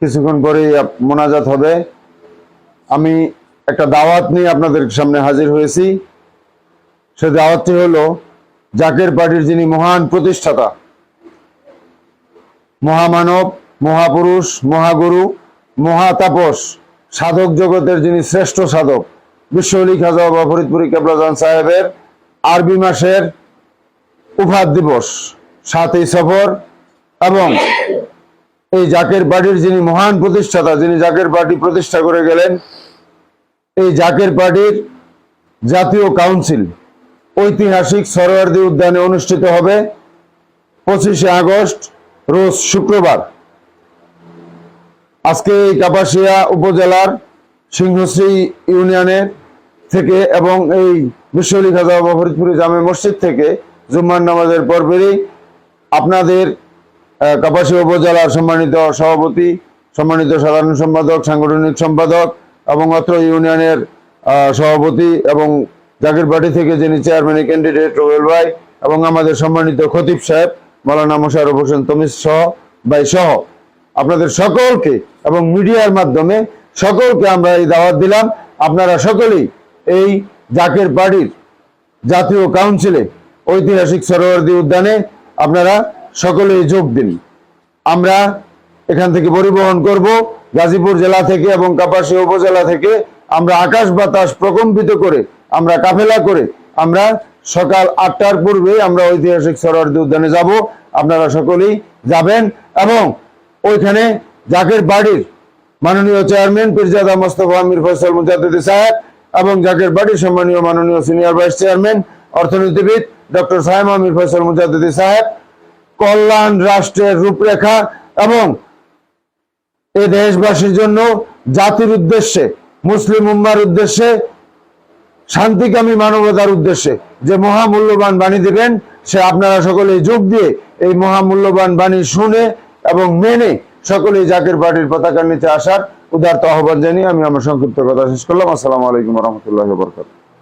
কিছুক্ষণ পরেই মোনাজাত হবে। আমি একটা দাওয়াত নিয়ে আপনাদের সামনে হাজির হয়েছি। সে দাওয়াতটি হলো জাকের পার্টির যিনি মহান প্রতিষ্ঠাতা, মহামানব, মহাপুরুষ, মহাগুরু, মহাতাপস, সাধক জগতের যিনি শ্রেষ্ঠ সাধক, বিশ্বলি খাজা বাবা ফরিদপুরি কেবলাজান সাহেবের আরবি মাসের উফাত দিবস, 7ই সফর, এবং এই জাকের পার্টির যিনি মহান প্রতিষ্ঠাতা, যিনি জাকের পার্টি প্রতিষ্ঠা করে গেলেন, এই জাকের পার্টির জাতীয় কাউন্সিল ঐতিহাসিক সরোয়ার্দী উদ্যানে অনুষ্ঠিত হবে 25শে আগস্ট রোজ শুক্রবার। আজকে এই কাপাসিয়া উপজেলার সিংহশ্রী ইউনিয়নের থেকে এবং এই বিশ্বলি খাজা বাবা ফরিদপুরি জামে মসজিদ থেকে জুম্মার নামাজের পরপরই আপনাদের কাপাসিয়া উপজেলার সম্মানিত সভাপতি, সম্মানিত সাধারণ সম্পাদক, সাংগঠনিক সম্পাদক এবং অত্র ইউনিয়নের সভাপতি এবং জাকের পার্টি থেকে যিনি চেয়ারম্যান ক্যান্ডিডেট রুবেল ভাই এবং আমাদের সম্মানিত খতিব সাহেব মাওলানা মোশাররফ হোসেন তমিজ সহ আপনাদের সকলকে এবং মিডিয়ার মাধ্যমে সকলকে আমরা এই দাওয়াত দিলাম। আপনারা সকলেই এই জাকের পার্টির জাতীয় কাউন্সিলে ঐতিহাসিক সরোয়ার্দী উদ্যানে আপনারা সকলেই যোগ দিন। আমরা এখান থেকে পরিবহন করব গাজীপুর জেলা থেকে এবং কাপাসিয়া উপজেলা থেকে। আমরা আকাশ বাতাস প্রকম্পিত করে আমরা কাফেলা করে আমরা সকাল 8টার পূর্বে আমরা ঐতিহাসিক সরোয়ার্দী উদ্যানে যাব। আপনারা সকলেই যাবেন এবং ওইখানে জাকের পার্টির মাননীয় চেয়ারম্যান পীরজাদা মোস্তফা আমির ফয়সাল মুজাদ্দিদি সাহেব এবং জাকের পার্টির সম্মানীয় মাননীয় সিনিয়র ভাইস চেয়ারম্যান অর্থনীতিবিদ ডক্টর সাহেব আমির ফয়সাল মুজাদ্দিদি সাহেব কল্যাণ রাষ্ট্রের রূপরেখা এবং এই দেশবাসীর জন্য, জাতির উদ্দেশ্যে, মুসলিম উম্মার উদ্দেশ্যে, শান্তিকামী মানবতার উদ্দেশ্যে যে মহামূল্যবান বাণী দিবেন, সে আপনারা সকলেই যোগ দিয়ে এই মহামূল্যবান বাণী শুনে এবং মেনে সকলেই জাকের পার্টির পতাকার নিচে আসার উদারত আহ্বান জানিয়ে আমি আমার সংক্ষিপ্ত কথা শেষ করলাম। আসসালামু আলাইকুম ওয়া রাহমাতুল্লাহি ওয়া বারাকাতুহু।